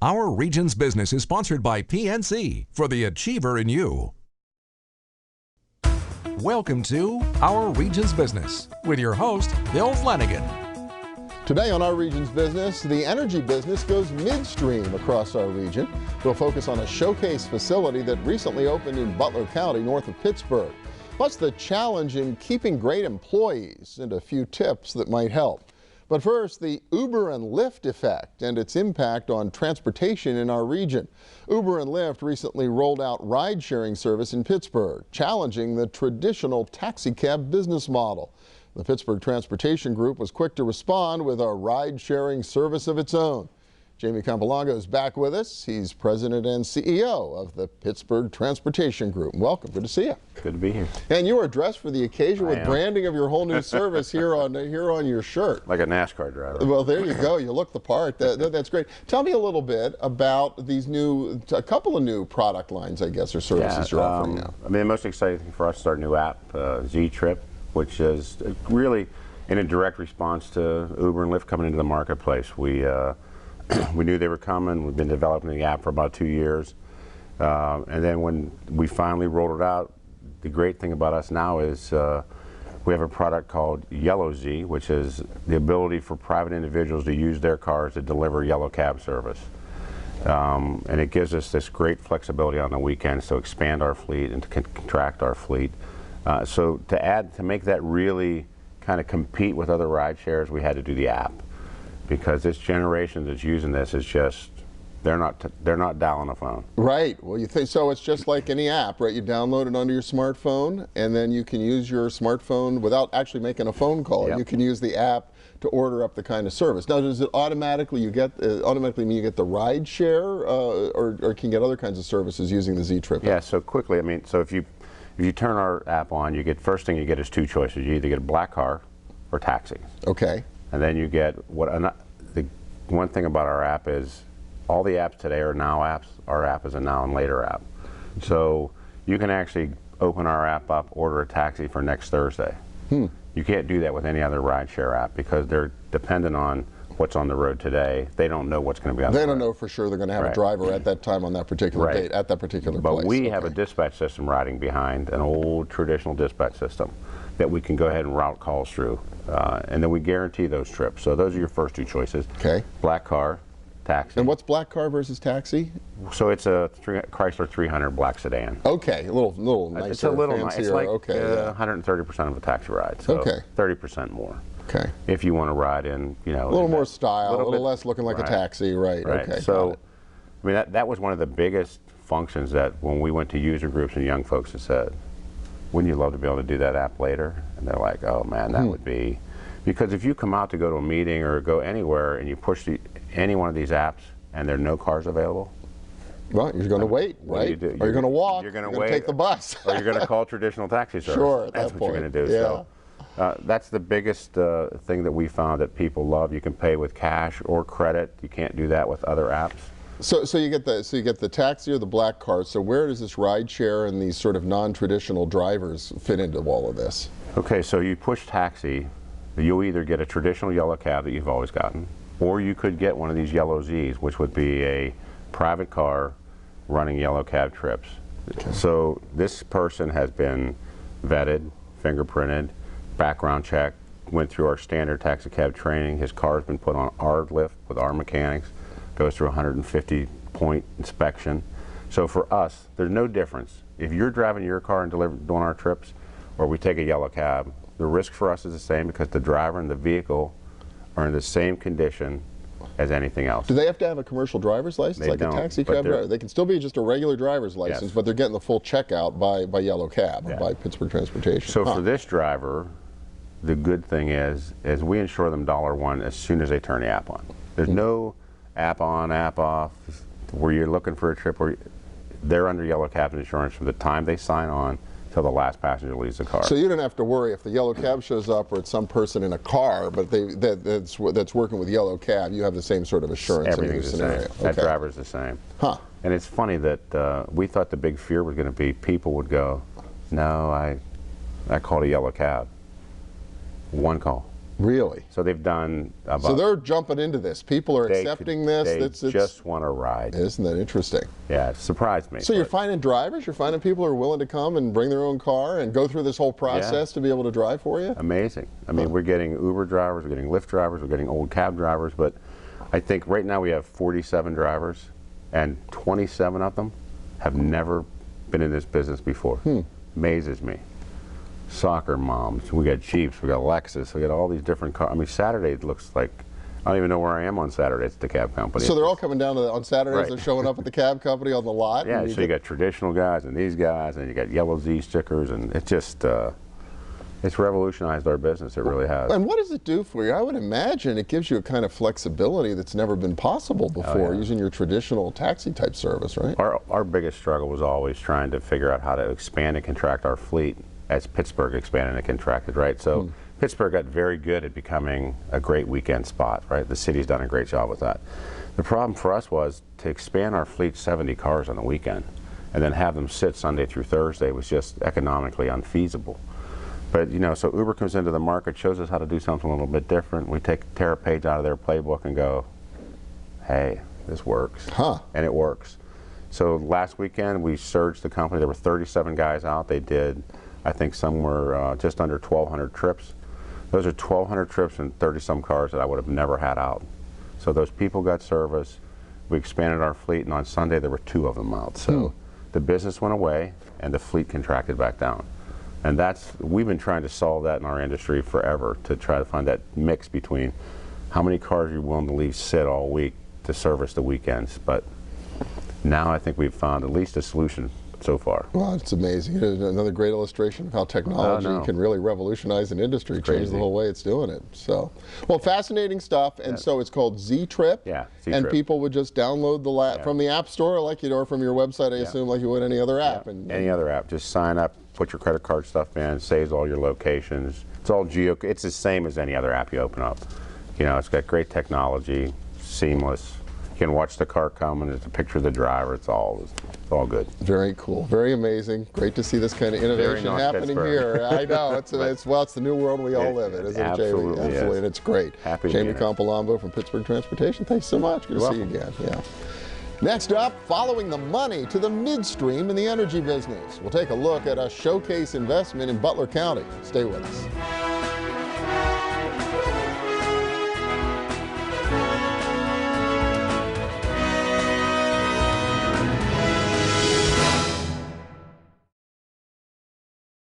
Our Region's Business is sponsored by PNC for the Achiever in You. Welcome to Our Region's Business with your host, Bill Flanagan. Today on Our Region's Business, the energy business goes midstream across our region. We'll focus on a showcase facility that recently opened in Butler County, north of Pittsburgh. Plus the challenge in keeping great employees and a few tips that might help. But first, the Uber and Lyft effect and its impact on transportation in our region. Uber and Lyft recently rolled out ride-sharing service in Pittsburgh, challenging the traditional taxi cab business model. The Pittsburgh Transportation Group was quick to respond with a ride-sharing service of its own. Jamie Campalongo is back with us. He's president and CEO of the Pittsburgh Transportation Group. Welcome. Good to see you. Good to be here. And you are dressed for the occasion with branding of your whole new service here on your shirt. Like a NASCAR driver. Well, there you go. You look the part. That's great. Tell me a little bit about these a couple of new product lines, I guess, or services you're offering now. I mean, the most exciting thing for us is our new app, zTrip, which is really in a direct response to Uber and Lyft coming into the marketplace. We knew they were coming. We've been developing the app for about 2 years. And then when we finally rolled it out, the great thing about us now is we have a product called Yellow Z, which is the ability for private individuals to use their cars to deliver yellow cab service. And it gives us this great flexibility on the weekends to expand our fleet and to contract our fleet. So to make that really kind of compete with other ride shares, we had to do the app. Because this generation that's using this is just, they're not dialing a phone. Right. Well, you think so. It's just like any app, right? You download it onto your smartphone, and then you can use your smartphone without actually making a phone call. Yep. You can use the app to order up the kind of service. Now, does it automatically mean you get the ride share, or can you get other kinds of services using the zTrip? Yeah. So quickly, I mean, so if you turn our app on, first thing you get is two choices. You either get a black car or taxi. Okay. And then you get the one thing about our app is all the apps today are now apps. Our app is a now and later app. So you can actually open our app up, order a taxi for next Thursday. You can't do that with any other rideshare app because they're dependent on what's on the road today. They don't know what's going to be on the road. They don't know for sure they're going to have a driver at that time on that particular date, at that particular place. But we have a dispatch system riding behind an old traditional dispatch system that we can go ahead and route calls through. And then we guarantee those trips. So those are your first two choices. Okay. Black car, taxi. And what's black car versus taxi? So it's a Chrysler 300 black sedan. Okay, a little nicer, it's a little fancier. It's like okay, 130% of a taxi ride. So 30% more. Okay. If you want to ride in, a little more style, a little less looking like a taxi, right? Okay. So, I mean, that was one of the biggest functions that when we went to user groups and young folks that said, wouldn't you love to be able to do that app later? And they're like, oh man, that would be, because if you come out to go to a meeting or go anywhere and you push any one of these apps and there are no cars available, well, you're going to wait, right? Or you're going to walk. You're going to wait. Take the bus. Or you're going to call traditional taxi service. Sure, that's what you're going to do. Yeah. So that's the biggest thing that we found that people love. You can pay with cash or credit. You can't do that with other apps. So you get the taxi or the black car. So where does this ride share and these sort of non-traditional drivers fit into all of this? Okay, so you push taxi, you'll either get a traditional yellow cab that you've always gotten, or you could get one of these Yellow Zs, which would be a private car running yellow cab trips. Okay. So this person has been vetted, fingerprinted, background check, went through our standard taxi cab training. His car's been put on our lift with our mechanics, goes through a 150-point inspection. So for us, there's no difference. If you're driving your car and doing our trips, or we take a yellow cab, the risk for us is the same because the driver and the vehicle are in the same condition as anything else. Do they have to have a commercial driver's license like a taxi cab driver? They can still be just a regular driver's license, but they're getting the full checkout by Yellow Cab, by Pittsburgh Transportation. So for this driver, the good thing is we insure them $1 as soon as they turn the app on. There's no app on, app off, where you're looking for a trip where they're under Yellow Cab insurance from the time they sign on till the last passenger leaves the car. So you don't have to worry if the Yellow Cab shows up or it's some person in a car, but that's working with Yellow Cab. You have the same sort of assurance. Everything's the same. That driver's the same. Huh. And it's funny that we thought the big fear was going to be people would go, no, I called a Yellow Cab. One call. Really? So they've done about... So they're jumping into this. People are accepting this. They just want to ride. Isn't that interesting? Yeah, it surprised me. So you're finding drivers, you're finding people who are willing to come and bring their own car and go through this whole process to be able to drive for you? Amazing. I mean, we're getting Uber drivers, we're getting Lyft drivers, we're getting old cab drivers, but I think right now we have 47 drivers, and 27 of them have never been in this business before. Amazes me. Soccer moms, we got Jeeps, we got Lexus, we got all these different cars. I mean, Saturday it looks like, I don't even know where I am on Saturday at the cab company. So they're all coming down on Saturdays, they're showing up at the cab company on the lot? Yeah, so you got traditional guys and these guys, and you got yellow Z stickers, and it just, it's revolutionized our business, it really has. And what does it do for you? I would imagine it gives you a kind of flexibility that's never been possible before using your traditional taxi type service, right? Our biggest struggle was always trying to figure out how to expand and contract our fleet as Pittsburgh expanded and contracted, right? So Pittsburgh got very good at becoming a great weekend spot, right? The city's done a great job with that. The problem for us was to expand our fleet 70 cars on the weekend and then have them sit Sunday through Thursday was just economically unfeasible. But, you know, so Uber comes into the market, shows us how to do something a little bit different. We tear a page out of their playbook and go, hey, this works. And it works. So last weekend we surged the company. There were 37 guys out. They did, I think, somewhere just under 1,200 trips. Those are 1,200 trips and 30-some cars that I would have never had out. So those people got service. We expanded our fleet, and on Sunday there were 2 of them out. So the business went away, and the fleet contracted back down. And we've been trying to solve that in our industry forever, to try to find that mix between how many cars you're willing to leave sit all week to service the weekends. But now I think we've found at least a solution so far. Well, it's amazing. It's another great illustration of how technology can really revolutionize an industry, change the whole way it's doing it. So, well, fascinating stuff. And so it's called zTrip. Yeah, zTrip. And people would just download the from the App Store, like you, or from your website, I assume, like you would any other app. And any other app. Just sign up, put your credit card stuff in, saves all your locations. It's all it's the same as any other app you open up. You know, it's got great technology, seamless. You can watch the car come, and it's a picture of the driver. It's all good. Very cool. Very amazing. Great to see this kind of innovation happening here. I know. It's the new world we all live in, isn't it, Jamie? Absolutely. And it's great. Happy Jamie Campalongo from Pittsburgh Transportation. Thanks so much. Good to see you again. Yeah. Next up, following the money to the midstream in the energy business. We'll take a look at a showcase investment in Butler County. Stay with us.